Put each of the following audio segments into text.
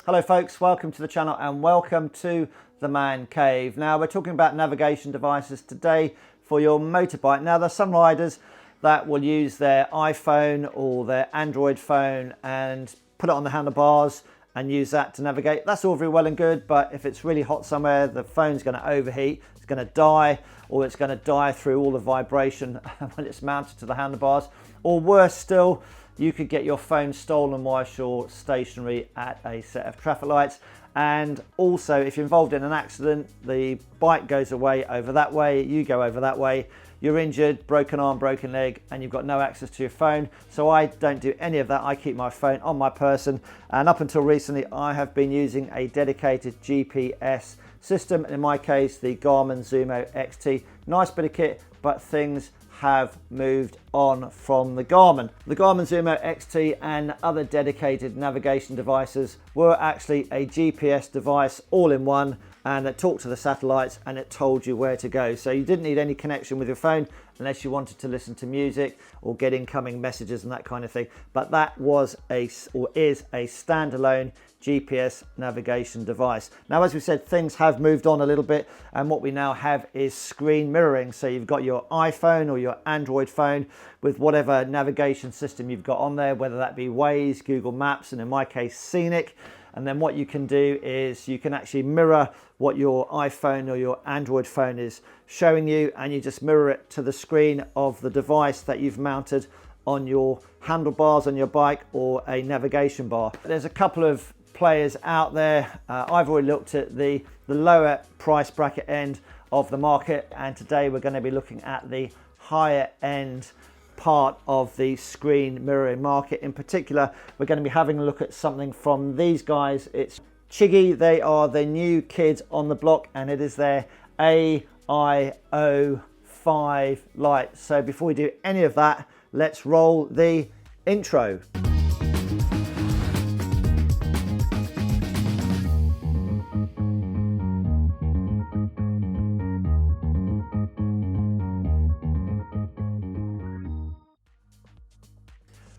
Hello folks, welcome to the channel and welcome to the Man Cave. Now we're talking about navigation devices today for your motorbike. Now there's some riders that will use their iPhone or their Android phone and put it on the handlebars and use that to navigate. That's all very well and good, but if it's really hot somewhere, the phone's going to overheat, it's going to die, or it's going to die through all the vibration when it's mounted to the handlebars. Or worse still, you could get your phone stolen whilst you're stationary at a set of traffic lights. And also, if you're involved in an accident, the bike goes away over that way, you go over that way, you're injured, broken arm, broken leg, and you've got no access to your phone. So I don't do any of that. I keep my phone on my person. And up until recently, I have been using a dedicated GPS system. In my case, the Garmin Zumo XT. Nice bit of kit, but things have moved on from the Garmin. The Garmin Zumo XT and other dedicated navigation devices were actually a GPS device all in one, and it talked to the satellites and it told you where to go. So you didn't need any connection with your phone unless you wanted to listen to music or get incoming messages and that kind of thing. But that was is a standalone GPS navigation device. Now, as we said, things have moved on a little bit, and what we now have is screen mirroring. So you've got your iPhone or your Android phone with whatever navigation system you've got on there, whether that be Waze, Google Maps, and in my case, Scenic. And then what you can do is you can actually mirror what your iPhone or your Android phone is showing you, and you just mirror it to the screen of the device that you've mounted on your handlebars on your bike or a navigation bar. There's a couple of players out there. I've already looked at the lower price bracket end of the market, and today we're going to be looking at the higher end part of the screen mirroring market. In particular, we're going to be having a look at something from these guys. It's Chigee. They are the new kids on the block, and it is their AIO-5 light. So before we do any of that, let's roll the intro.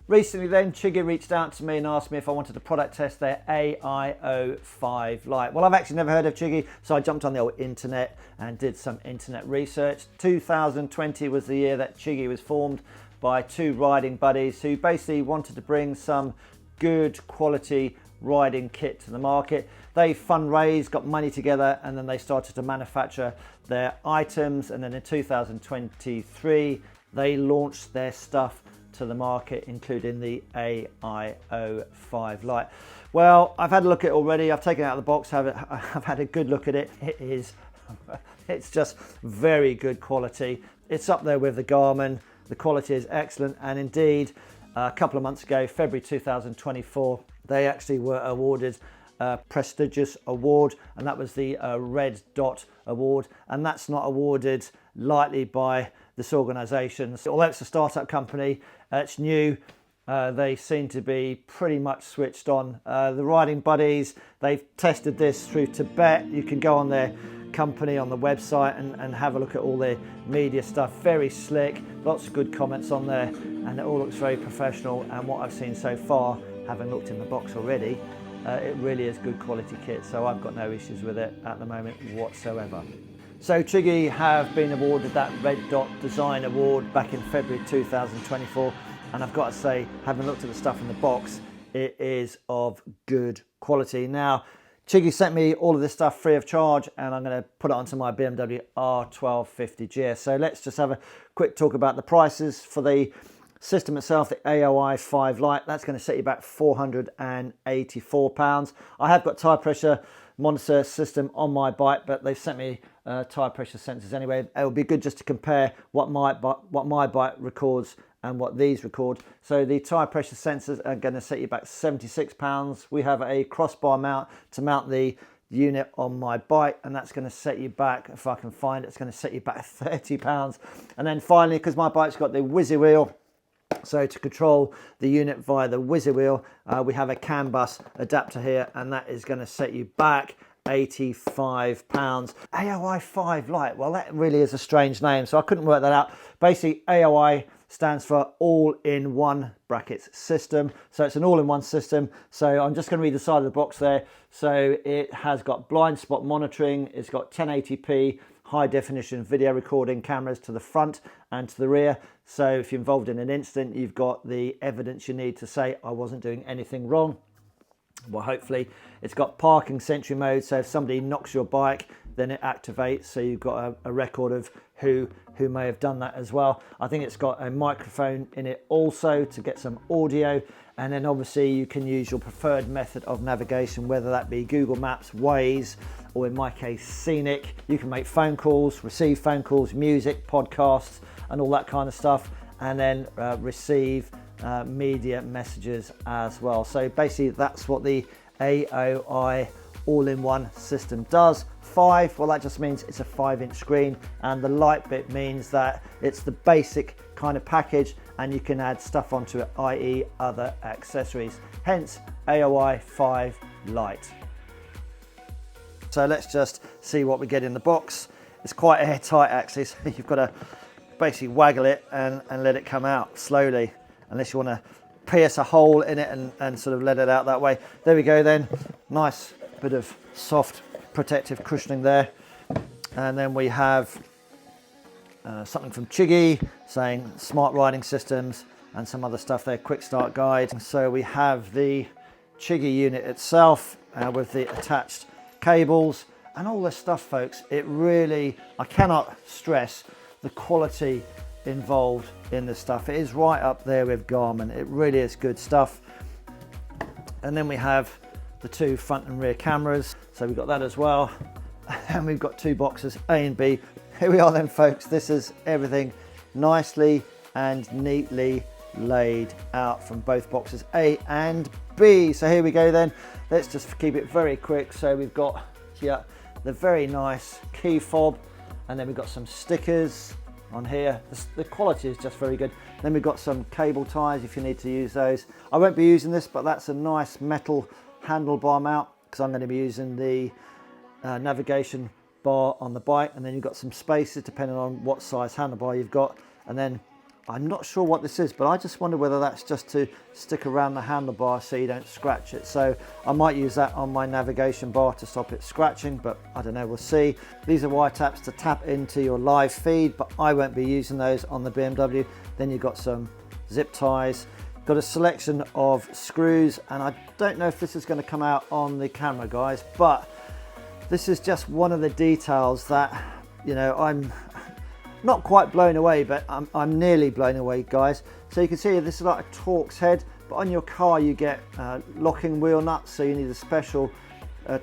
Recently then, Chigee reached out to me and asked me if I wanted to product test their AIO-5 light. Well, I've actually never heard of Chigee, so I jumped on the old internet and did some internet research. 2020 was the year that Chigee was formed by two riding buddies who basically wanted to bring some good quality riding kit to the market. They fundraised, got money together, and then they started to manufacture their items. And then in 2023, they launched their stuff to the market, including the AIO-5 light. Well, I've had a look at it already. I've taken it out of the box. I've had a good look at it. It's just very good quality. It's up there with the Garmin. The quality is excellent, and indeed, a couple of months ago, February 2024, they actually were awarded a prestigious award, and that was the Red Dot Award, and that's not awarded lightly by this organisation. Although it's a startup company, it's new, they seem to be pretty much switched on. The Riding Buddies, they've tested this through Tibet. You can go on their company on the website and have a look at all their media stuff. Very slick, lots of good comments on there, and it all looks very professional. And what I've seen so far, having looked in the box already, it really is good quality kit, so I've got no issues with it at the moment whatsoever. So Chigee have been awarded that Red Dot Design Award back in February 2024, and I've got to say, having looked at the stuff in the box, it is of good quality. Now, Chigee sent me all of this stuff free of charge, and I'm going to put it onto my BMW R1250GS. So let's just have a quick talk about the prices for the system itself. The AIO-5 light, that's going to set you back £484. I have got tyre pressure monitor system on my bike, but they've sent me tyre pressure sensors anyway. It would be good just to compare what my bike records and what these record. So the tyre pressure sensors are going to set you back £76. We have a crossbar mount to mount the unit on my bike, and that's going to set you back, if I can find it, it's going to set you back £30. And then finally, because my bike's got the Whizzy wheel, so to control the unit via the Whizzy wheel, we have a CAN bus adapter here, and that is going to set you back £85. AIO-5 light, well, that really is a strange name, so I couldn't work that out. Basically, AIO stands for all-in-one brackets system. So it's an all-in-one system. So I'm just going to read the side of the box there. So it has got blind spot monitoring. It's got 1080p high definition video recording cameras to the front and to the rear. So if you're involved in an incident, you've got the evidence you need to say, I wasn't doing anything wrong. Well, hopefully it's got parking Sentry Mode, so if somebody knocks your bike, then it activates, so you've got a record of who may have done that as well. I think it's got a microphone in it also to get some audio, and then obviously you can use your preferred method of navigation, whether that be Google Maps, Waze, or in my case Scenic. You can make phone calls, receive phone calls, music, podcasts, and all that kind of stuff, and then receive media messages as well. So basically that's what the AIO-5 all-in-one system does. 5, well, that just means it's a 5-inch screen, and the light bit means that it's the basic kind of package, and you can add stuff onto it, i.e. other accessories, hence AIO-5 Lite. So let's just see what we get in the box. It's quite airtight actually, so you've got to basically waggle it and let it come out slowly, unless you want to pierce a hole in it and sort of let it out that way. There we go then. Nice bit of soft protective cushioning there. And then we have something from Chigee saying smart riding systems and some other stuff there, quick start guide. So we have the Chigee unit itself with the attached cables and all this stuff, folks. It really, I cannot stress the quality involved in this stuff. It is right up there with Garmin. It really is good stuff. And then we have the 2 front and rear cameras, so we've got that as well. And we've got 2 boxes, A and B. Here we are then, folks. This is everything nicely and neatly laid out from both boxes, A and B. So here we go then. Let's just keep it very quick. So we've got here the very nice key fob, and then we've got some stickers on here. The quality is just very good. Then we've got some cable ties if you need to use those. I won't be using this, but that's a nice metal handlebar mount, because I'm going to be using the navigation bar on the bike. And then you've got some spaces depending on what size handlebar you've got. And then I'm not sure what this is, but I just wonder whether that's just to stick around the handlebar so you don't scratch it. So I might use that on my navigation bar to stop it scratching, but I don't know, we'll see. These are wire taps to tap into your live feed, but I won't be using those on the BMW. Then you've got some zip ties, got a selection of screws, and I don't know if this is going to come out on the camera, guys, but this is just one of the details that, you know, I'm not quite blown away, but I'm nearly blown away, guys. So you can see this is like a Torx head, but on your car you get locking wheel nuts, so you need a special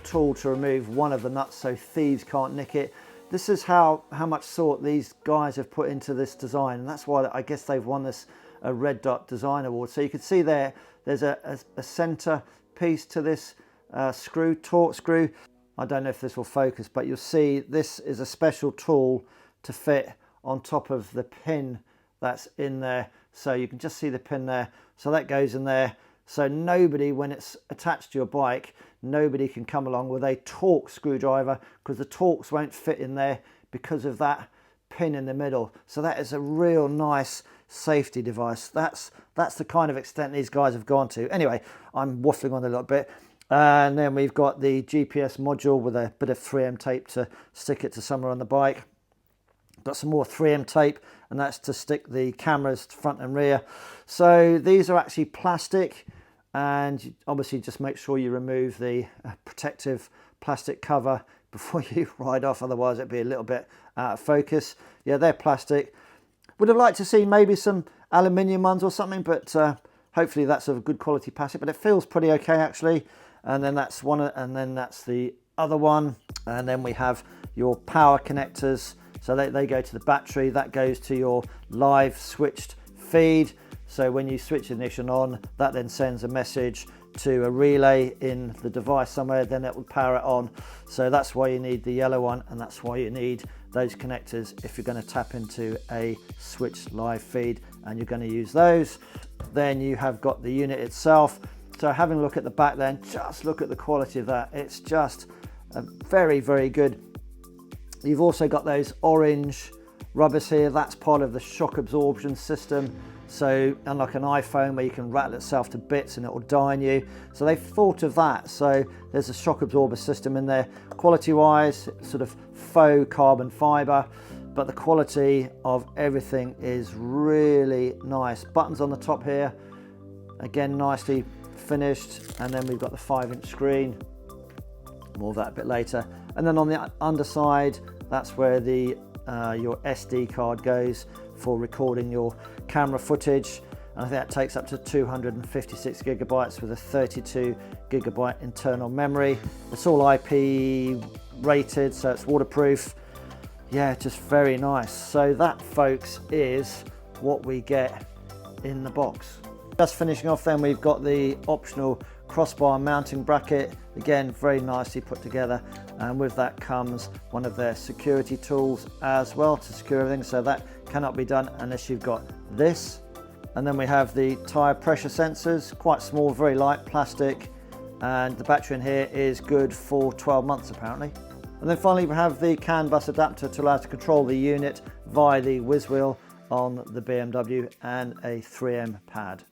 tool to remove one of the nuts so thieves can't nick it. This is how much thought these guys have put into this design, and that's why I guess they've won this Red Dot Design Award. So you can see there's a center piece to this screw, Torx screw. I don't know if this will focus, but you'll see this is a special tool to fit on top of the pin that's in there. So you can just see the pin there. So that goes in there. So nobody, when it's attached to your bike, nobody can come along with a Torx screwdriver, because the Torx won't fit in there because of that pin in the middle. So that is a real nice safety device. That's the kind of extent these guys have gone to. Anyway, I'm waffling on a little bit. And then we've got the GPS module with a bit of 3M tape to stick it to somewhere on the bike. Got some more 3M tape, and that's to stick the cameras front and rear. So these are actually plastic, and obviously just make sure you remove the protective plastic cover before you ride off, otherwise it'd be a little bit out of focus. Yeah, they're plastic. Would have liked to see maybe some aluminium ones or something, but hopefully that's of good quality plastic, but it feels pretty okay actually. And then that's one, and then that's the other one. And then we have your power connectors. So they go to the battery, that goes to your live switched feed. So when you switch ignition on, that then sends a message to a relay in the device somewhere, then it will power it on. So that's why you need the yellow one, and that's why you need those connectors if you're going to tap into a switched live feed, and you're going to use those. Then you have got the unit itself. So having a look at the back then, just look at the quality of that. It's just very, very good. You've also got those orange rubbers here, that's part of the shock absorption system. So unlike an iPhone where you can rattle itself to bits and it will die on you, so they've thought of that. So there's a shock absorber system in there. Quality wise, sort of faux carbon fiber, but the quality of everything is really nice. Buttons on the top here, again nicely finished, and then we've got the 5-inch screen. More of that a bit later. And then on the underside, that's where the your SD card goes for recording your camera footage. And I think that takes up to 256 gigabytes with a 32 gigabyte internal memory. It's all IP rated, so it's waterproof. Yeah, just very nice. So that, folks, is what we get in the box. Just finishing off then, we've got the optional crossbar mounting bracket, again very nicely put together, and with that comes one of their security tools as well to secure everything, so that cannot be done unless you've got this. And then we have the tire pressure sensors, quite small, very light plastic, and the battery in here is good for 12 months apparently. And then finally we have the CAN bus adapter to allow us to control the unit via the whiz wheel on the BMW and a 3M pad.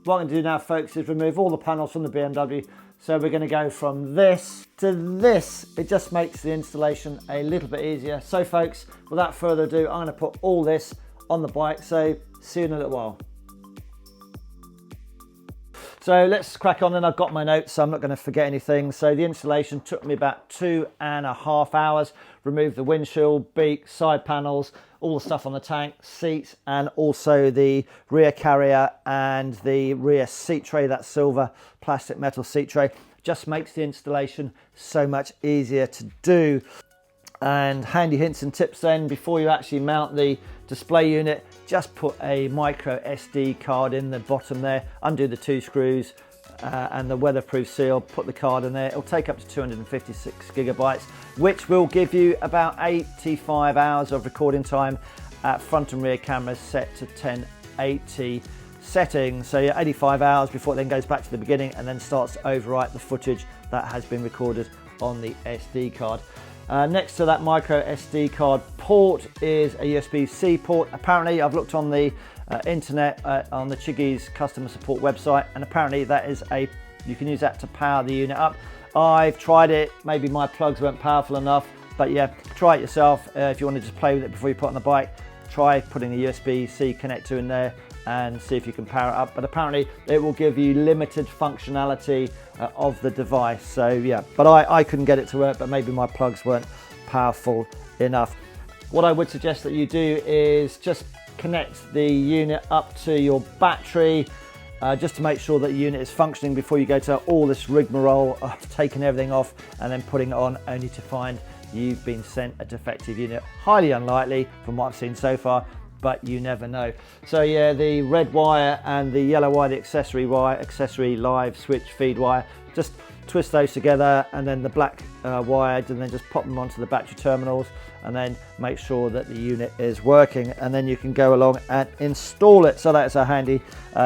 What I'm going to do now, folks, is remove all the panels from the BMW. So we're going to go from this to this. It just makes the installation a little bit easier. So folks, without further ado, I'm going to put all this on the bike. So see you in a little while. So let's crack on, and I've got my notes, so I'm not going to forget anything. So the installation took me about 2.5 hours. Removed the windshield, beak, side panels, all the stuff on the tank, seats, and also the rear carrier and the rear seat tray, that silver plastic metal seat tray. Just makes the installation so much easier to do. And handy hints and tips then, before you actually mount the display unit, just put a micro SD card in the bottom there, undo the 2 screws and the weatherproof seal, put the card in there. It'll take up to 256 gigabytes, which will give you about 85 hours of recording time at front and rear cameras set to 1080 settings. So yeah, 85 hours before it then goes back to the beginning and then starts to overwrite the footage that has been recorded on the SD card. Next to that micro SD card port is a USB-C port. Apparently, I've looked on the internet on the Chigee's customer support website, and apparently that is you can use that to power the unit up. I've tried it, maybe my plugs weren't powerful enough, but yeah, try it yourself. If you want to just play with it before you put it on the bike, try putting a USB-C connector in there and see if you can power it up. But apparently it will give you limited functionality of the device. So yeah, but I couldn't get it to work, but maybe my plugs weren't powerful enough. What I would suggest that you do is just connect the unit up to your battery, just to make sure that the unit is functioning before you go to all this rigmarole of taking everything off and then putting it on, only to find you've been sent a defective unit. Highly unlikely from what I've seen so far, but you never know. So yeah, the red wire and the yellow wire, the accessory wire, accessory live switch feed wire, just twist those together, and then the black wire, and then just pop them onto the battery terminals, and then make sure that the unit is working, and then you can go along and install it. So that's a handy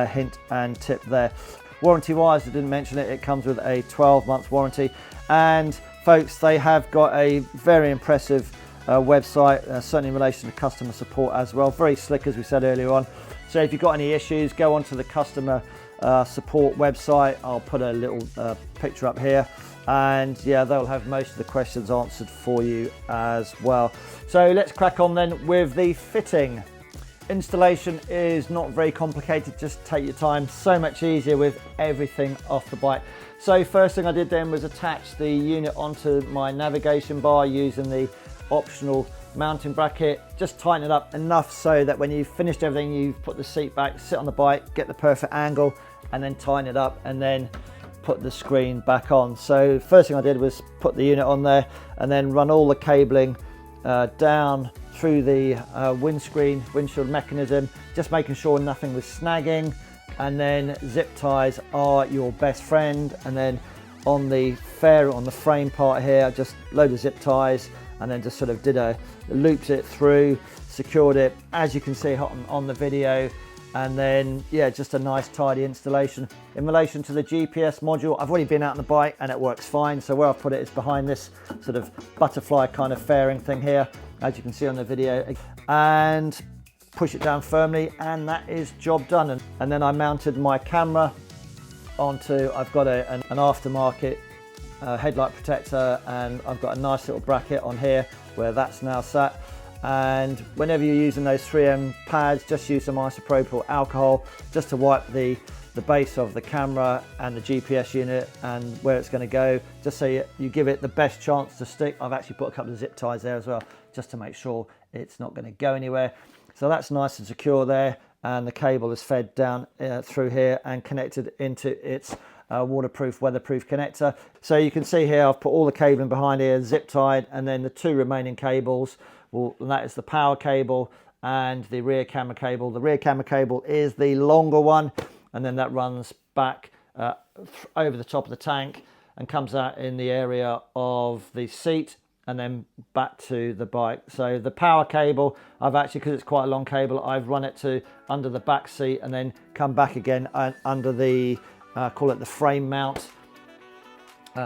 hint and tip there. Warranty wise, I didn't mention it, it comes with a 12-month warranty, and folks, they have got a very impressive website, certainly in relation to customer support as well. Very slick, as we said earlier on. So if you've got any issues, go onto the customer support website. I'll put a little picture up here, and yeah, they'll have most of the questions answered for you as well. So let's crack on then with the fitting. Installation is not very complicated, just take your time, so much easier with everything off the bike. So first thing I did then was attach the unit onto my navigation bar using the optional mounting bracket. Just tighten it up enough so that when you've finished everything, you put the seat back, sit on the bike, get the perfect angle, and then tighten it up and then put the screen back on. So first thing I did was put the unit on there and then run all the cabling down through the windshield mechanism, just making sure nothing was snagging. And then zip ties are your best friend. And then on the frame part here, just load of zip ties, and then just sort of looped it through, secured it, as you can see on the video. And then yeah, just a nice tidy installation. In relation to the GPS module, I've already been out on the bike and it works fine. So where I've put it is behind this sort of butterfly kind of fairing thing here, as you can see on the video. and push it down firmly, and that is job done. And then I mounted my camera onto, I've got an aftermarket headlight protector, and I've got a nice little bracket on here where that's now sat. And whenever you're using those 3M pads, just use some isopropyl alcohol just to wipe the base of the camera and the GPS unit and where it's going to go, just so you give it the best chance to stick. I've actually put a couple of zip ties there as well, just to make sure it's not going to go anywhere. So that's nice and secure there, and the cable is fed down through here and connected into its waterproof, weatherproof connector. So you can see here I've put all the cabling behind here, zip tied, and then the two remaining cables, well, that is the power cable and the rear camera cable. The rear camera cable is the longer one, and then that runs back over the top of the tank and comes out in the area of the seat and then back to the bike. So the power cable, I've actually, because it's quite a long cable, I've run it to under the back seat and then come back again under the, call it the frame mount.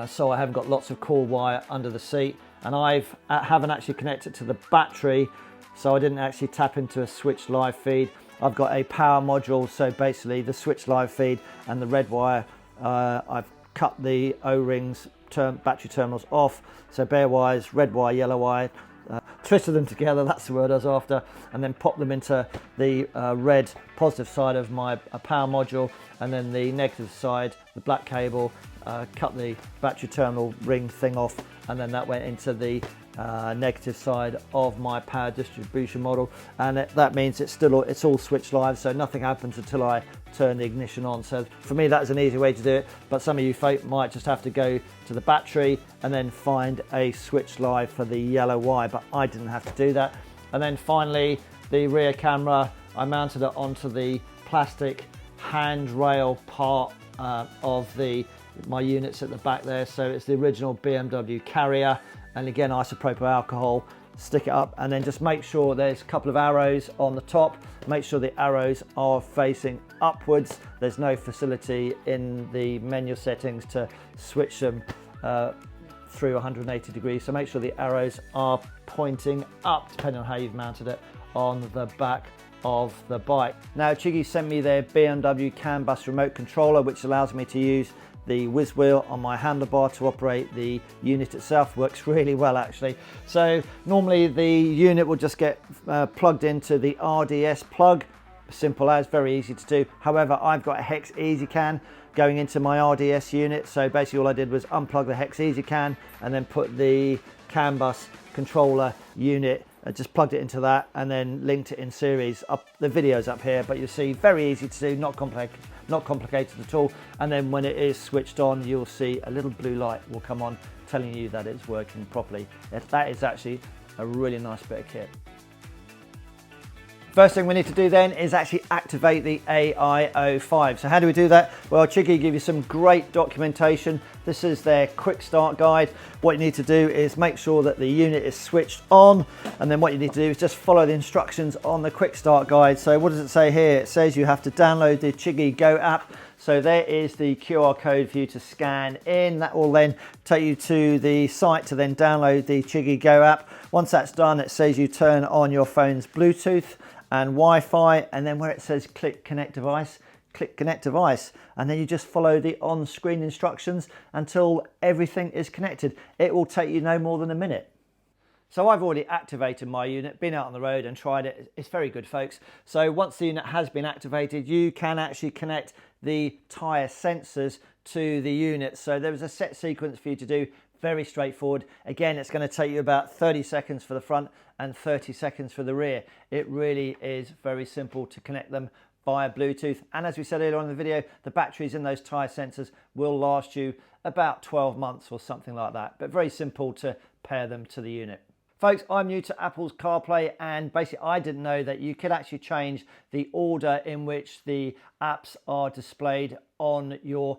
So I haven't got lots of core wire under the seat, and I haven't actually connected to the battery, so I didn't actually tap into a switch live feed. I've got a power module, so basically the switch live feed and the red wire, I've cut the O-rings, battery terminals off, so bare wires, red wire, yellow wire, twisted them together, that's the word I was after, and then pop them into the red positive side of my power module, and then the negative side, the black cable, cut the battery terminal ring thing off, and then that went into the negative side of my power distribution model, and that means it's all switch live, so nothing happens until I turn the ignition on. So for me that's an easy way to do it, but some of you folk might just have to go to the battery and then find a switch live for the yellow wire, but I didn't have to do that. And then finally the rear camera, I mounted it onto the plastic handrail part of my units at the back there, so it's the original BMW carrier, and again isopropyl alcohol, stick it up, and then just make sure there's a couple of arrows on the top, make sure the arrows are facing upwards. There's no facility in the menu settings to switch them through 180 degrees, so make sure the arrows are pointing up depending on how you've mounted it on the back of the bike. Now Chigee sent me their BMW CAN bus remote controller, which allows me to use the whiz wheel on my handlebar to operate the unit itself. Works really well actually. So normally the unit will just get plugged into the RDS plug, simple as, very easy to do. However, I've got a hex easy CAN going into my RDS unit, so basically all I did was unplug the hex easy CAN and then put the CAN bus controller unit, just plugged it into that and then linked it in series. The video's up here, but you'll see very easy to do, not complicated at all. And then when it is switched on, you'll see a little blue light will come on telling you that it's working properly. That is actually a really nice bit of kit. First thing we need to do then is actually activate the AIO-5. So how do we do that? Well, Chigee give you some great documentation. This is their quick start guide. What you need to do is make sure that the unit is switched on, and then what you need to do is just follow the instructions on the quick start guide. So what does it say here? It says you have to download the Chigee Go app. So there is the QR code for you to scan in. That will then take you to the site to then download the Chigee Go app. Once that's done, it says you turn on your phone's Bluetooth and Wi-Fi, and then where it says click connect device, click connect device, and then you just follow the on-screen instructions until everything is connected. It will take you no more than a minute. So I've already activated my unit, been out on the road and tried it. It's very good, folks. So once the unit has been activated, you can actually connect the tyre sensors to the unit. So there is a set sequence for you to do, very straightforward. Again, it's going to take you about 30 seconds for the front and 30 seconds for the rear. It really is very simple to connect them via Bluetooth. And as we said earlier on in the video, the batteries in those tyre sensors will last you about 12 months or something like that. But very simple to pair them to the unit. Folks, I'm new to Apple's CarPlay, and basically I didn't know that you could actually change the order in which the apps are displayed on your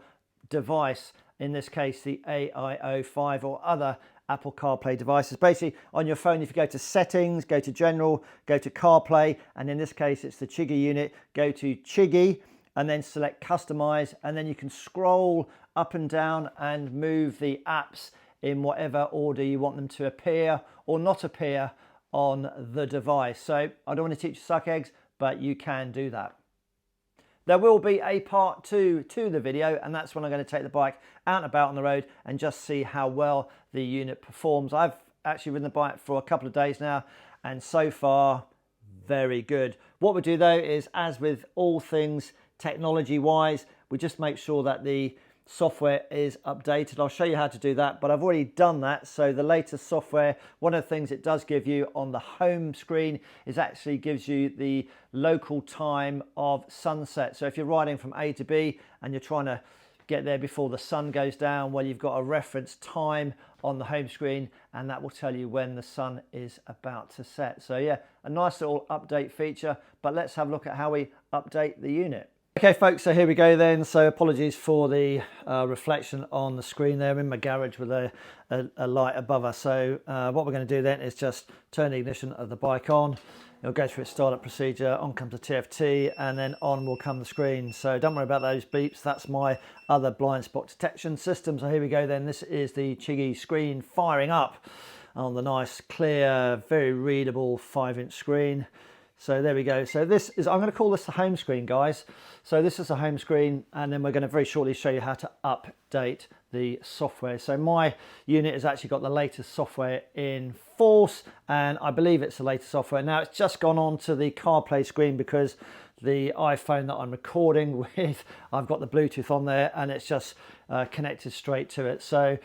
device. In this case, the AIO-5 or other Apple CarPlay devices. Basically, on your phone, if you go to Settings, go to General, go to CarPlay, and in this case, it's the Chigee unit, go to Chigee, and then select Customize, and then you can scroll up and down and move the apps in whatever order you want them to appear or not appear on the device. So I don't want to teach you suck eggs, but you can do that. There will be a part 2 to the video, and that's when I'm going to take the bike out and about on the road and just see how well the unit performs. I've actually ridden the bike for a couple of days now, and so far, very good. What we do though is, as with all things technology wise, we just make sure that the software is updated. I'll show you how to do that, but I've already done that. So the latest software, one of the things it does give you on the home screen is actually gives you the local time of sunset. So if you're riding from A to B and you're trying to get there before the sun goes down, well, you've got a reference time on the home screen, and that will tell you when the sun is about to set. So yeah, a nice little update feature, but let's have a look at how we update the unit. Okay folks, so here we go then. So apologies for the reflection on the screen there. I'm in my garage with a light above us. So what we're going to do then is just turn the ignition of the bike on. It'll go through its startup procedure, on comes the TFT, and then on will come the screen. So don't worry about those beeps. That's my other blind spot detection system. So here we go then. This is the Chigee screen firing up on the nice, clear, very readable 5-inch screen. So there we go. So this is, I'm going to call this the home screen, guys. So this is the home screen, and then we're going to very shortly show you how to update the software. So my unit has actually got the latest software in force, and I believe it's the latest software. Now it's just gone on to the CarPlay screen because the iPhone that I'm recording with, I've got the Bluetooth on there, and it's just connected straight to it. So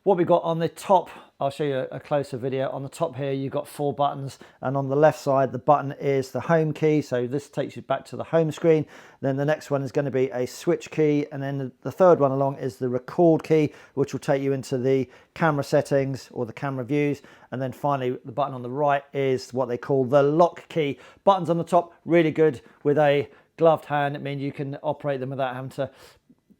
what we've got on the top, I'll show you a closer video. On the top here, you've got 4 buttons, and on the left side, the button is the home key. So this takes you back to the home screen. Then the next one is going to be a switch key, and then the third one along is the record key, which will take you into the camera settings or the camera views. And then finally, the button on the right is what they call the lock key. Buttons on the top, really good with a gloved hand. It means you can operate them without having to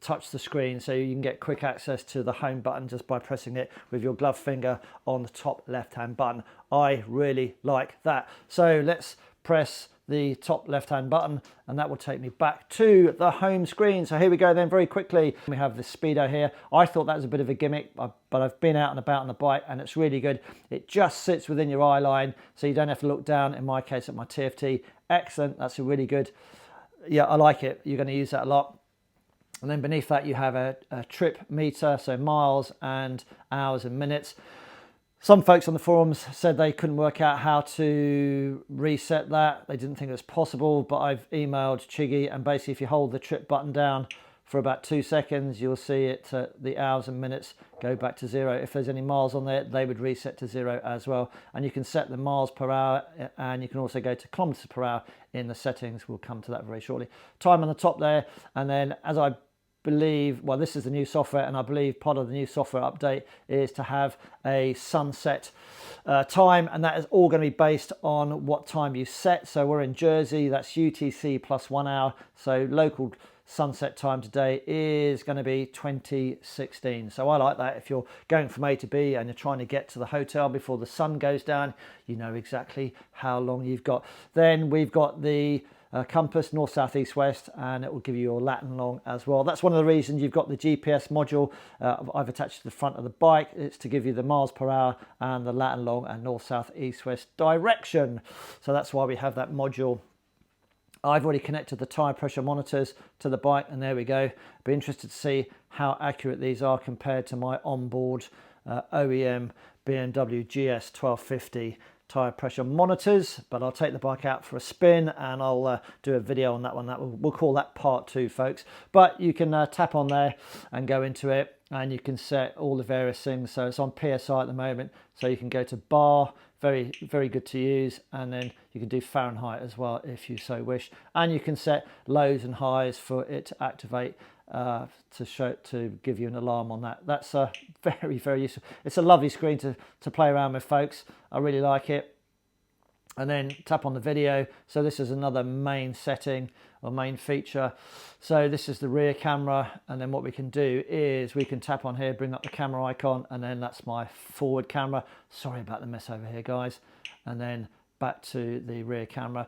touch the screen, so you can get quick access to the home button just by pressing it with your gloved finger on the top left hand button. I really like that. So let's press the top left hand button, and that will take me back to the home screen. So here we go then, very quickly. We have the speedo here. I thought that was a bit of a gimmick, but I've been out and about on the bike, and it's really good. It just sits within your eye line, so you don't have to look down, in my case at my TFT. Excellent, that's a really good, yeah, I like it. You're going to use that a lot. And then beneath that you have a trip meter, so miles and hours and minutes. Some folks on the forums said they couldn't work out how to reset that. They didn't think it was possible, but I've emailed Chigee, and basically if you hold the trip button down for about 2 seconds, you'll see it, the hours and minutes go back to 0. If there's any miles on there, they would reset to 0 as well. And you can set the miles per hour, and you can also go to kilometers per hour in the settings. We'll come to that very shortly. Time on the top there, and then as I believe, well, this is the new software, and I believe part of the new software update is to have a sunset time, and that is all going to be based on what time you set. So we're in Jersey, that's UTC plus 1 hour, so local sunset time today is going to be 2016. So I like that. If you're going from A to B and you're trying to get to the hotel before the sun goes down, you know exactly how long you've got. Then we've got the compass, north, south, east, west, and it will give you your lat and long as well. That's one of the reasons you've got the GPS module I've attached to the front of the bike. It's to give you the miles per hour and the lat and long and north, south, east, west direction. So that's why we have that module. I've already connected the tyre pressure monitors to the bike, and there we go. Be interested to see how accurate these are compared to my onboard OEM BMW GS1250 tyre pressure monitors. But I'll take the bike out for a spin, and I'll do a video on that one. We'll call that part 2, folks. But you can tap on there and go into it, and you can set all the various things. So it's on PSI at the moment, so you can go to bar, very, very good to use, and then you can do Fahrenheit as well if you so wish, and you can set lows and highs for it to activate to give you an alarm on that. That's very, very useful. It's a lovely screen to play around with, folks. I really like it. And then tap on the video. So this is another main setting or main feature. So this is the rear camera, and then what we can do is we can tap on here, bring up the camera icon, and then that's my forward camera. Sorry about the mess over here, guys. And then back to the rear camera.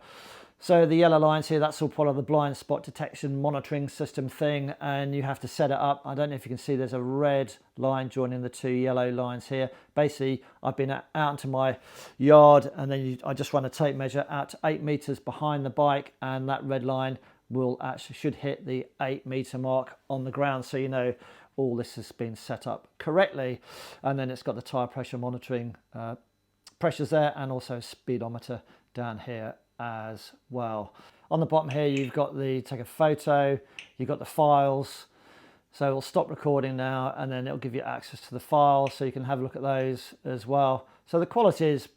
So the yellow lines here, that's all part of the blind spot detection monitoring system thing, and you have to set it up. I don't know if you can see there's a red line joining the two yellow lines here. Basically, I've been out into my yard, and then I just run a tape measure out to 8 meters behind the bike, and that red line will actually should hit the 8-meter mark on the ground, so you know all this has been set up correctly. And then it's got the tire pressure monitoring pressures there, and also a speedometer down here as well. On the bottom here, you've got the take a photo, you've got the files. So it'll stop recording now, and then it'll give you access to the files, so you can have a look at those as well. So the quality is,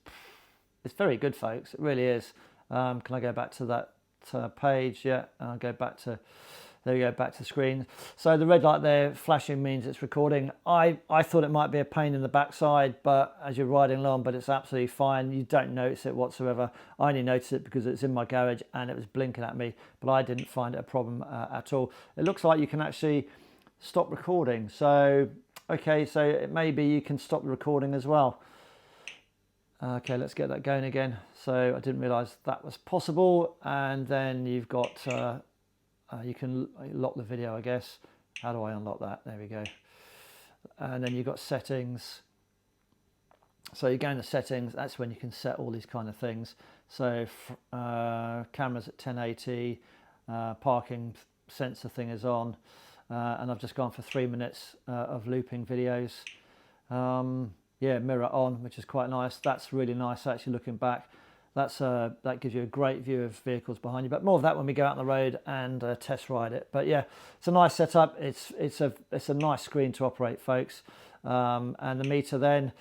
it's very good, folks. It really is. Can I go back to that page? Yeah, and I'll go back to, there we go, back to the screen. So the red light there flashing means it's recording. I thought it might be a pain in the backside, but as you're riding along, but it's absolutely fine. You don't notice it whatsoever. I only noticed it because it's in my garage and it was blinking at me, but I didn't find it a problem at all. It looks like you can actually stop recording. So, okay, so it may be you can stop the recording as well. Okay, let's get that going again. So I didn't realize that was possible. And then you've got, you can lock the video, I guess. How do I unlock that? There we go. And then you've got settings. So you go into settings, that's when you can set all these kind of things. So cameras at 1080, parking sensor thing is on. And I've just gone for 3 minutes of looping videos. Yeah, mirror on, which is quite nice. That's really nice actually looking back. That gives you a great view of vehicles behind you, but more of that when we go out on the road and test ride it. But yeah, it's a nice setup. It's a nice screen to operate, folks. And the meter then,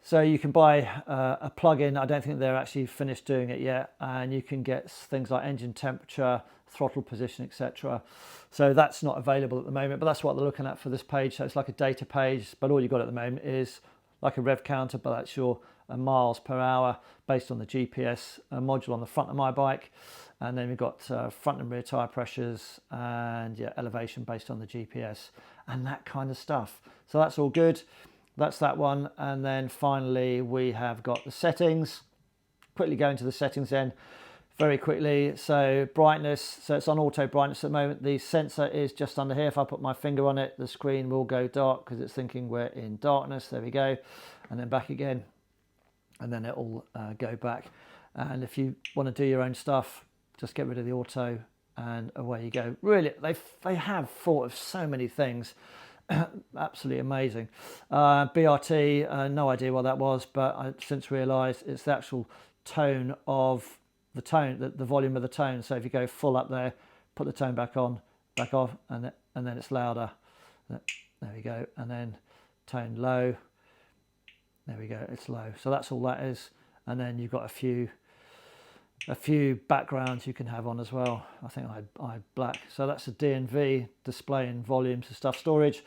so you can buy a plug-in. I don't think they're actually finished doing it yet, and you can get things like engine temperature, throttle position, etc. So that's not available at the moment, but that's what they're looking at for this page. So it's like a data page, but all you've got at the moment is like a rev counter, but that's your miles per hour based on the GPS module on the front of my bike. And then we've got front and rear tire pressures and yeah, elevation based on the GPS and that kind of stuff. So that's all good. That's that one. And then finally we have got the settings. Quickly go into the settings then very quickly. So brightness, so it's on auto brightness at the moment. The sensor is just under here. If I put my finger on it, the screen will go dark because it's thinking we're in darkness. There we go. And then back again. And then it'll go back. And if you want to do your own stuff, just get rid of the auto and away you go. Really, they have thought of so many things. Absolutely amazing. BRT, no idea what that was, but I've since realised it's the actual tone of the tone, the volume of the tone. So if you go full up there, put the tone back on, back off, and then it's louder. There we go. And then tone low. There we go, it's low. So that's all that is. And then you've got a few backgrounds you can have on as well. I think I had black. So that's a DNV, displaying volumes of stuff. Storage,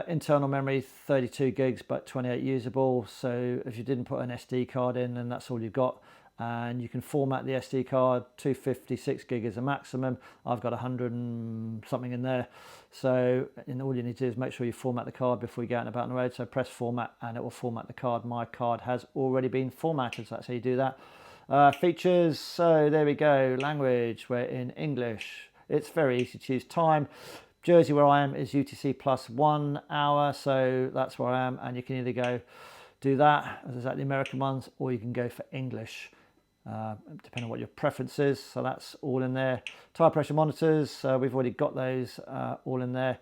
internal memory, 32 gigs, but 28 usable. So if you didn't put an SD card in, then that's all you've got. And you can format the SD card. 256 gig is a maximum. I've got 100 and something in there. So all you need to do is make sure you format the card before you go out and about on the road. So press format and it will format the card. My card has already been formatted, so that's how you do that. Features, so there we go. Language, we're in English. It's very easy to use. Time, Jersey where I am is UTC plus 1 hour, so that's where I am. And you can either go do that, as exactly the American ones, or you can go for English. Depending on what your preference is. So that's all in there. Tire pressure monitors, we've already got those all in there.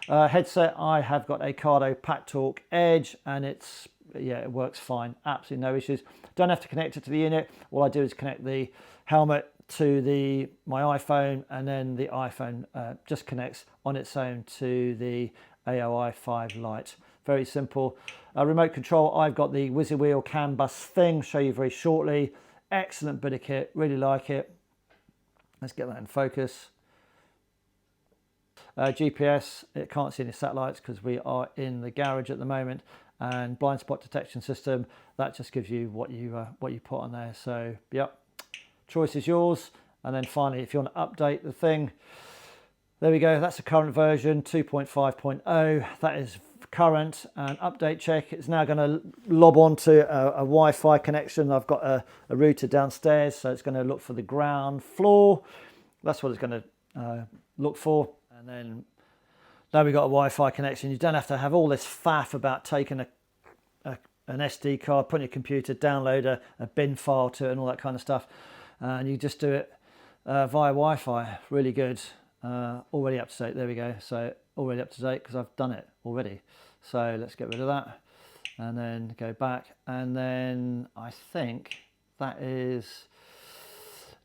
Headset, I have got a Cardo PackTalk Edge, and it works fine, absolutely no issues. Don't have to connect it to the unit. All I do is connect the helmet to my iPhone, and then the iPhone just connects on its own to the AIO-5 light. Very simple. Remote control, I've got the Whizzy Wheel CAN bus thing, show you very shortly. Excellent bit of kit, really like it. Let's get that in focus. GPS, it can't see any satellites because we are in the garage at the moment. And blind spot detection system, that just gives you what you put on there. So yep, choice is yours. And then finally, if you want to update the thing, there we go. That's the current version 2.5.0. That is current and update check. It's now going to lob onto a Wi-Fi connection. I've got a router downstairs, so it's going to look for the ground floor. That's what it's going to look for. And then now we've got a Wi-Fi connection. You don't have to have all this faff about taking an SD card, putting your computer, download a bin file to it and all that kind of stuff. And you just do it via Wi-Fi. Really good. Already up to date. There we go. So already up to date because I've done it already. So let's get rid of that and then go back. And then I think that is,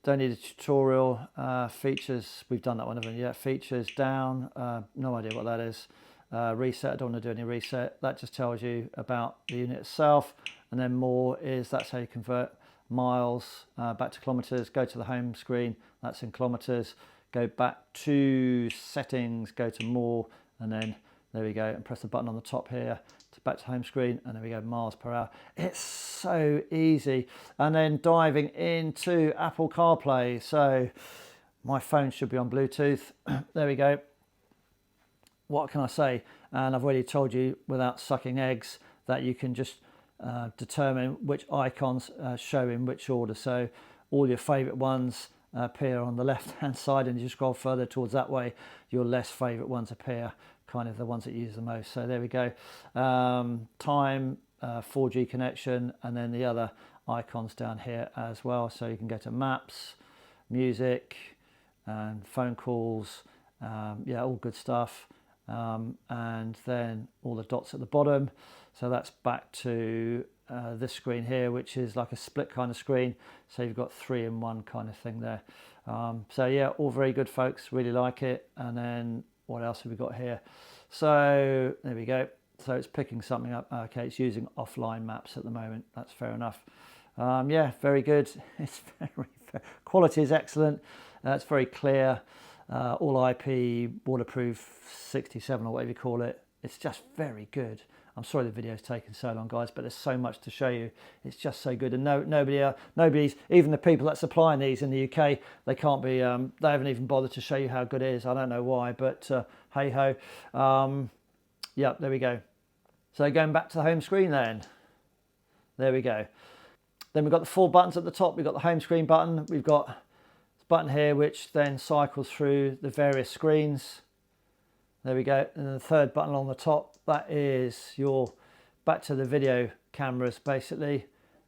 don't need a tutorial. Features, we've done that one, haven't we? Yeah, features down. No idea what that is. Reset, I don't want to do any reset. That just tells you about the unit itself. And then more is, that's how you convert miles back to kilometers. Go to the home screen, that's in kilometers. Go back to settings, go to more, and then there we go, and press the button on the top here to back to home screen, and there we go, miles per hour. It's so easy. And then diving into Apple CarPlay. So my phone should be on Bluetooth. There we go. What can I say? And I've already told you without sucking eggs that you can just determine which icons show in which order. So all your favorite ones appear on the left hand side, and as you scroll further towards that way, your less favorite ones appear, kind of the ones that you use the most. So there we go. Time, 4G connection, and then the other icons down here as well. So you can go to maps, music, and phone calls. Yeah, all good stuff. And then all the dots at the bottom. So that's back to this screen here, which is like a split kind of screen. So you've got 3-in-1 kind of thing there. So yeah, all very good, folks. Really like it. And then what else have we got here? So there we go. So it's picking something up. Okay, it's using offline maps at the moment. That's fair enough. Yeah, very good. It's very quality is excellent. It's very clear. All IP, waterproof, 67 or whatever you call it. It's just very good. I'm sorry the video's taken so long, guys, but there's so much to show you. It's just so good, and nobody's, even the people that supply these in the UK, they can't be. They haven't even bothered to show you how good it is. I don't know why, but hey ho. Yeah, there we go. So going back to the home screen, then there we go. Then we've got the 4 buttons at the top. We've got the home screen button. We've got this button here, which then cycles through the various screens. There we go. And then the 3rd button on the top, that is your back to the video cameras basically.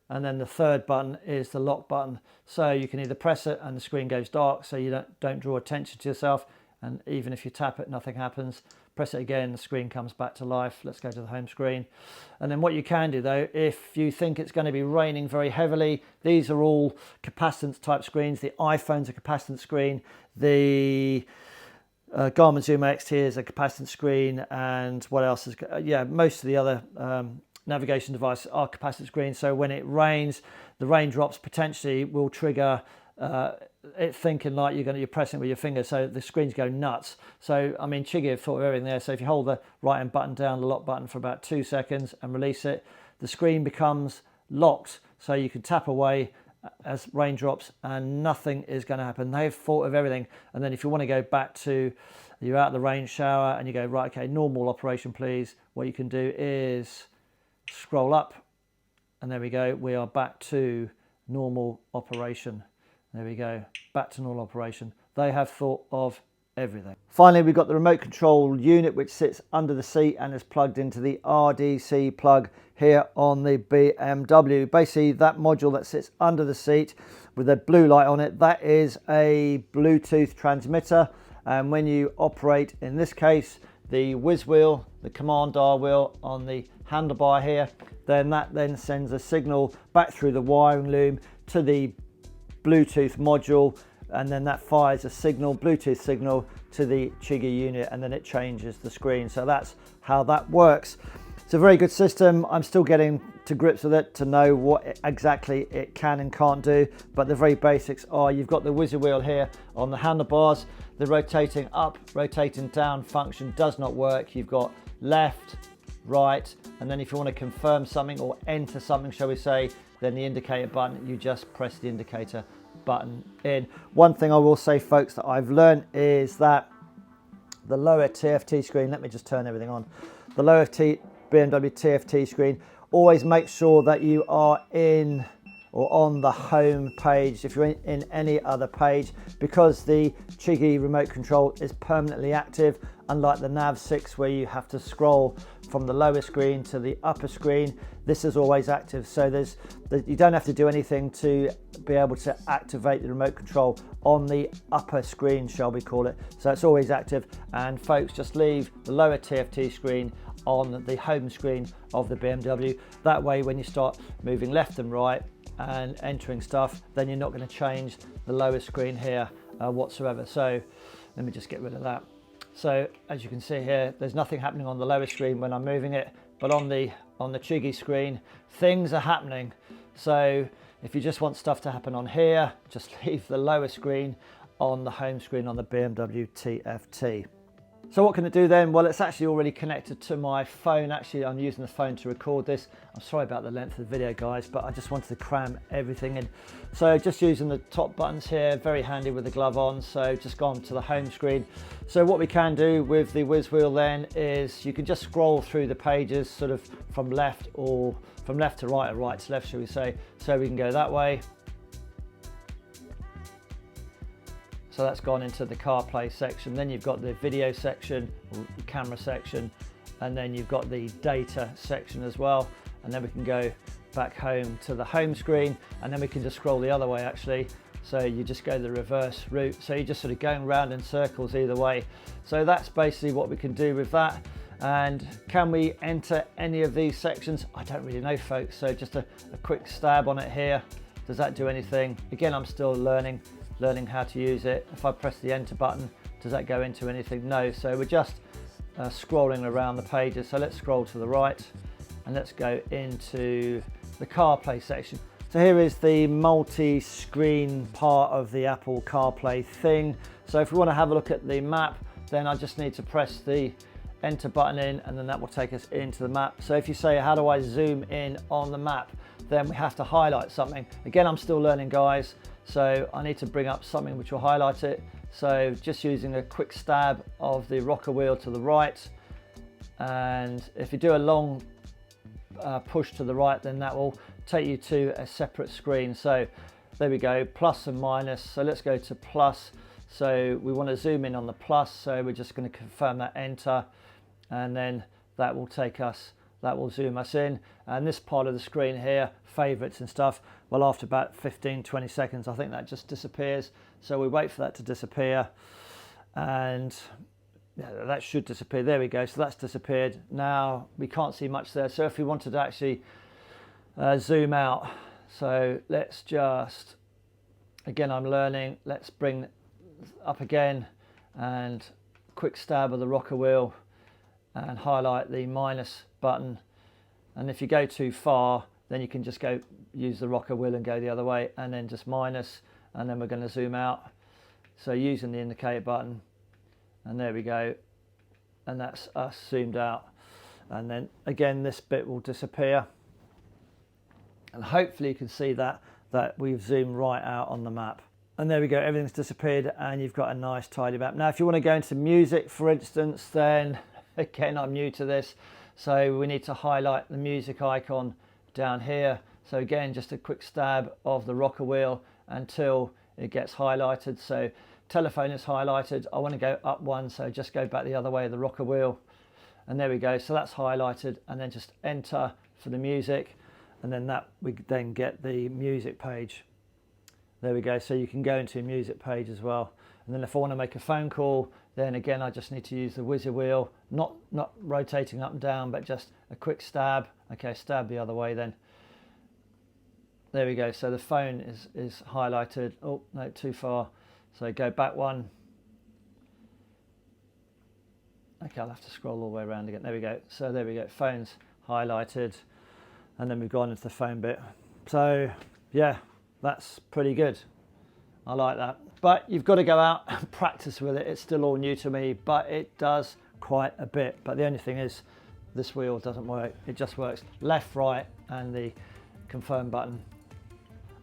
And then the 3rd button is the lock button. So you can either press it and the screen goes dark, so you don't draw attention to yourself. And even if you tap it, nothing happens. Press it again, the screen comes back to life. Let's go to the home screen. And then what you can do though, if you think it's going to be raining very heavily, these are all capacitance type screens. The iPhone's a capacitance screen. The Garmin Zoom XT is a capacitance screen, and what else is? Yeah, most of the other navigation devices are capacitance screens. So when it rains, the raindrops potentially will trigger it thinking like you're pressing with your finger, so the screens go nuts. So I mean, Chigee have thought of everything there. So if you hold the right hand button down, the lock button for about 2 seconds and release it, the screen becomes locked. So you can tap away as raindrops and nothing is going to happen. They've thought of everything. And then if you want to go back to, you're out of the rain shower and you go, right, okay, normal operation please, what you can do is scroll up, and there we go, we are back to normal operation. There we go, back to normal operation. They have thought of everything. Finally, we've got the remote control unit, which sits under the seat and is plugged into the RDC plug here on the BMW. Basically, that module that sits under the seat with a blue light on it, that is a Bluetooth transmitter. And when you operate, in this case, the whiz wheel, the command dial wheel on the handlebar here, then that then sends a signal back through the wiring loom to the Bluetooth module, and then that fires a signal, Bluetooth signal, to the Chigee unit, and then it changes the screen. So that's how that works. It's a very good system. I'm still getting to grips with it to know what exactly it can and can't do, but the very basics are, you've got the whizzer wheel here on the handlebars. The rotating up, rotating down function does not work. You've got left, right, and then if you want to confirm something or enter something, shall we say, then the indicator button, you just press the indicator button in. One thing I will say, folks, that I've learned is that the lower TFT screen, let me just turn everything on. the lower BMW TFT screen, always make sure that you are in or on the home page. If you're in any other page, because the Chigee remote control is permanently active, unlike the Nav 6 where you have to scroll from the lower screen to the upper screen, this is always active. So you don't have to do anything to be able to activate the remote control on the upper screen, shall we call it. So it's always active. And folks, just leave the lower TFT screen on the home screen of the BMW. That way, when you start moving left and right and entering stuff, then you're not going to change the lower screen here whatsoever. So let me just get rid of that. So as you can see here, there's nothing happening on the lower screen when I'm moving it, but on the Chigee screen, things are happening. So if you just want stuff to happen on here, just leave the lower screen on the home screen on the BMW TFT. So what can it do then? Well, it's actually already connected to my phone. Actually, I'm using the phone to record this. I'm sorry about the length of the video, guys, but I just wanted to cram everything in. So just using the top buttons here, very handy with the glove on. So just gone to the home screen. So what we can do with the whiz wheel then is you can just scroll through the pages sort of from left to right, or right to left, shall we say. So we can go that way. So that's gone into the CarPlay section. Then you've got the video section, or the camera section, and then you've got the data section as well. And then we can go back home to the home screen, and then we can just scroll the other way actually. So you just go the reverse route. So you're just sort of going round in circles either way. So that's basically what we can do with that. And can we enter any of these sections? I don't really know, folks. So just a quick stab on it here. Does that do anything? Again, I'm still learning how to use it. If I press the enter button, does that go into anything? No. So we're just scrolling around the pages. So let's scroll to the right and let's go into the CarPlay section. So here is the multi-screen part of the Apple CarPlay thing. So if we want to have a look at the map, then I just need to press the enter button in, and then that will take us into the map. So if you say, how do I zoom in on the map? Then we have to highlight something. Again, I'm still learning, guys. So I need to bring up something which will highlight it. So just using a quick stab of the rocker wheel to the right. And if you do a long push to the right, then that will take you to a separate screen. So there we go, plus and minus. So let's go to plus. So we want to zoom in on the plus. So we're just going to confirm that enter. And then that will take us, that will zoom us in. And this part of the screen here, favorites and stuff, well, after about 15-20 seconds, I think that just disappears. So we wait for that to disappear, and yeah, that should disappear. There we go. So that's disappeared. Now we can't see much there. So if we wanted to actually zoom out, so let's just, again, I'm learning. Let's bring up again and quick stab of the rocker wheel and highlight the minus button. And if you go too far, then you can just go use the rocker wheel and go the other way, and then just minus, and then we're going to zoom out. So using the indicator button, and there we go, and that's us zoomed out. And then again, this bit will disappear, and hopefully you can see that we've zoomed right out on the map. And there we go, everything's disappeared, and you've got a nice tidy map. Now if you want to go into music, for instance, then again, I'm new to this, so we need to highlight the music icon down here. So again, just a quick stab of the rocker wheel until it gets highlighted. So telephone is highlighted. I want to go up one, so just go back the other way of the rocker wheel. And there we go. So that's highlighted, and then just enter for the music. And then we then get the music page. There we go. So you can go into a music page as well. And then if I want to make a phone call, then again, I just need to use the whizzer wheel, not rotating up and down, but just a quick stab. Okay, stab the other way then. There we go. So the phone is highlighted. Oh, no, too far. So go back one. Okay, I'll have to scroll all the way around again. There we go. So there we go. Phone's highlighted. And then we've gone into the phone bit. So yeah, that's pretty good. I like that. But you've got to go out and practice with it. It's still all new to me, but it does quite a bit. But the only thing is, this wheel doesn't work. It just works left, right, and the confirm button.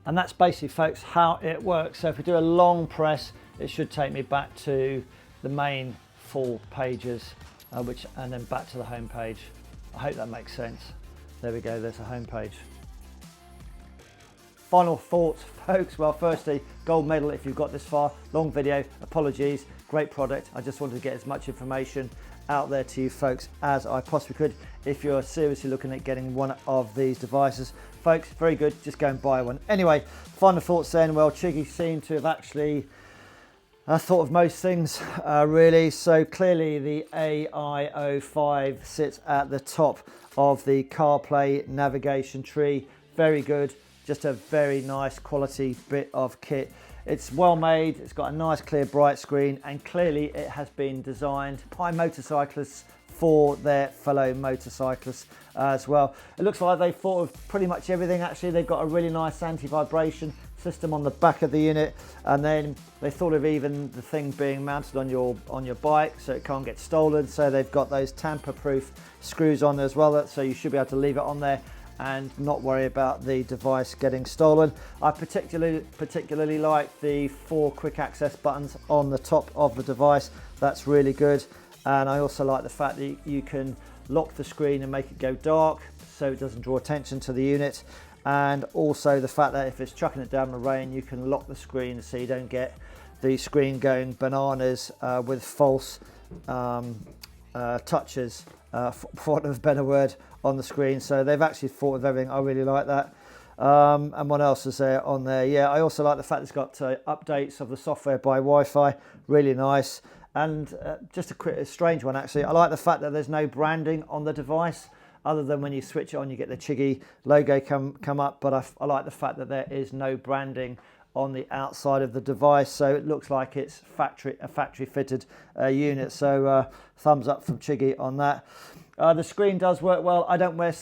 And that's basically, folks, how it works. So if we do a long press, it should take me back to the main full pages and then back to the home page. I hope that makes sense. There we go, there's a home page. Final thoughts, folks. Well, firstly, gold medal if you've got this far. Long video, apologies, great product. I just wanted to get as much information out there to you folks as I possibly could. If you're seriously looking at getting one of these devices, folks, very good, just go and buy one. Anyway, final thoughts then. Well, Chigee seem to have actually thought of most things really. So clearly the AIO-5 sits at the top of the CarPlay navigation tree. Very good, just a very nice quality bit of kit. It's well made, it's got a nice clear bright screen, and clearly it has been designed by motorcyclists for their fellow motorcyclists as well. It looks like they've thought of pretty much everything. Actually, they've got a really nice anti-vibration system on the back of the unit, and then they thought of even the thing being mounted on your bike so it can't get stolen. So they've got those tamper-proof screws on there as well, so you should be able to leave it on there and not worry about the device getting stolen. I particularly like the 4 quick access buttons on the top of the device. That's really good. And I also like the fact that you can lock the screen and make it go dark so it doesn't draw attention to the unit. And also the fact that if it's chucking it down the rain, you can lock the screen so you don't get the screen going bananas with false touches, for want of a better word, on the screen. So they've actually thought of everything. I really like that. And what else is there on there? Yeah, I also like the fact it's got updates of the software by Wi-Fi. Really nice. And just a strange one actually. I like the fact that there's no branding on the device, other than when you switch it on, you get the Chigee logo come up. But I like the fact that there is no branding on the outside of the device, so it looks like it's a factory fitted unit. So thumbs up from Chigee on that. The screen does work well. I don't wear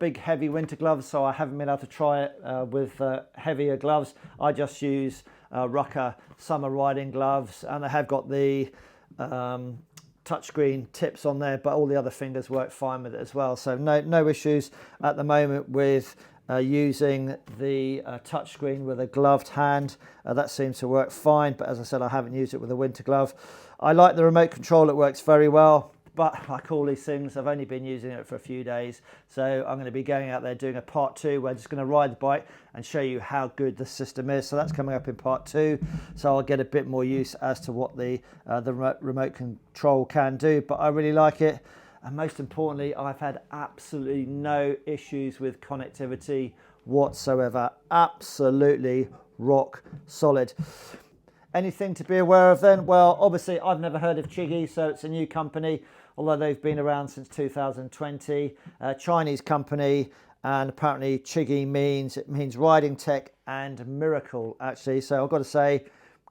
big heavy winter gloves, so I haven't been able to try it with heavier gloves. I just use Rucker summer riding gloves, and they have got the touchscreen tips on there, but all the other fingers work fine with it as well. So no issues at the moment with using the touchscreen with a gloved hand. That seems to work fine, but as I said, I haven't used it with a winter glove. I like the remote control, it works very well. But like all these things, I've only been using it for a few days. So I'm going to be going out there doing a part 2 where I'm just going to ride the bike and show you how good the system is. So that's coming up in part 2. So I'll get a bit more use as to what the remote control can do. But I really like it. And most importantly, I've had absolutely no issues with connectivity whatsoever. Absolutely rock solid. Anything to be aware of then? Well, obviously I've never heard of Chigee, so it's a new company, although they've been around since 2020. Chinese company, and apparently Chigee means riding tech and miracle actually. So I've got to say,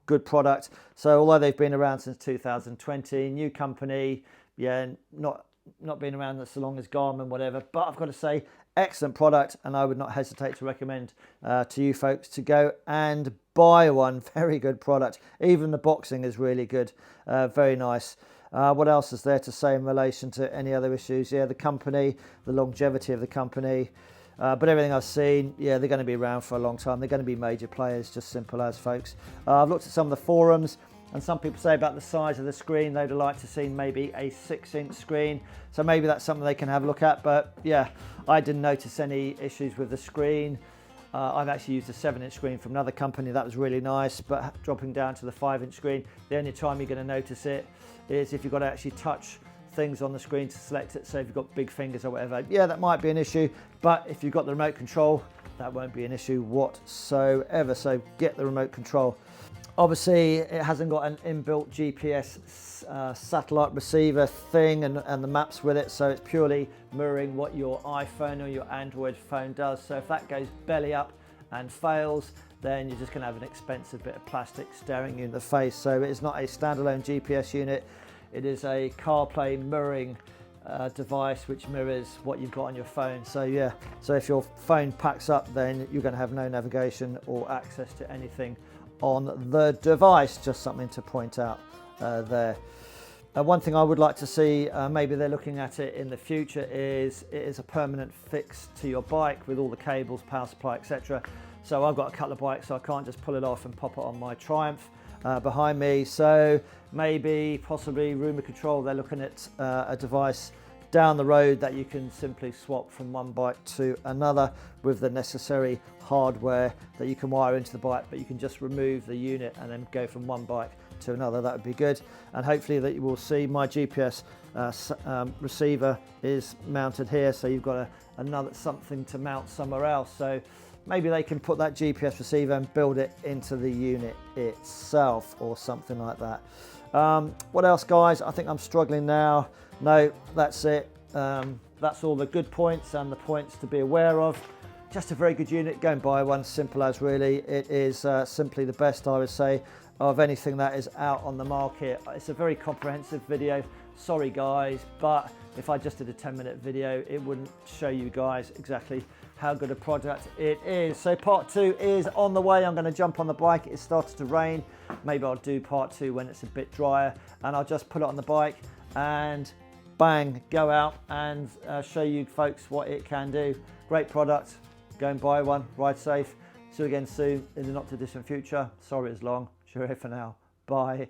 good product. So although they've been around since 2020, new company, yeah, not been around so long as Garmin, whatever, but I've got to say, excellent product, and I would not hesitate to recommend to you folks to go and buy one. Very good product. Even the boxing is really good. Very nice. What else is there to say in relation to any other issues? Yeah, the company, the longevity of the company, but everything I've seen, yeah, they're going to be around for a long time. They're going to be major players, just simple as, folks. I've looked at some of the forums, and some people say about the size of the screen, they'd like to see maybe a 6-inch screen. So maybe that's something they can have a look at. But yeah, I didn't notice any issues with the screen. I've actually used a 7-inch screen from another company. That was really nice. But dropping down to the 5-inch screen, the only time you're going to notice it is if you've got to actually touch things on the screen to select it. So if you've got big fingers or whatever, yeah, that might be an issue. But if you've got the remote control, that won't be an issue whatsoever. So get the remote control. Obviously, it hasn't got an inbuilt GPS satellite receiver thing and the maps with it, so it's purely mirroring what your iPhone or your Android phone does. So if that goes belly up and fails, then you're just going to have an expensive bit of plastic staring you in the face. So it is not a standalone GPS unit. It is a CarPlay mirroring device which mirrors what you've got on your phone. So yeah, so if your phone packs up, then you're going to have no navigation or access to anything on the device. Just something to point out there. One thing I would like to see, maybe they're looking at it in the future, is it is a permanent fix to your bike with all the cables, power supply, etc. So I've got a couple of bikes, so I can't just pull it off and pop it on my Triumph. behind me. So maybe possibly remote control, they're looking at a device down the road that you can simply swap from one bike to another with the necessary hardware that you can wire into the bike, but you can just remove the unit and then go from one bike to another. That would be good. And hopefully that you will see my GPS receiver is mounted here, so you've got another something to mount somewhere else. So maybe they can put that GPS receiver and build it into the unit itself or something like that. What else, guys? I think I'm struggling now. No, that's it. That's all the good points and the points to be aware of. Just a very good unit. Go and buy one, simple as really. It is simply the best, I would say, of anything that is out on the market. It's a very comprehensive video. Sorry guys, but if I just did a 10-minute video, it wouldn't show you guys exactly how good a product it is. So part 2 is on the way. I'm going to jump on the bike. It started to rain. Maybe I'll do part 2 when it's a bit drier, and I'll just put it on the bike and bang, go out and show you folks what it can do. Great product. Go and buy one. Ride safe. See you again soon in the not too distant future. Sorry it's long. Cheerio for now. Bye.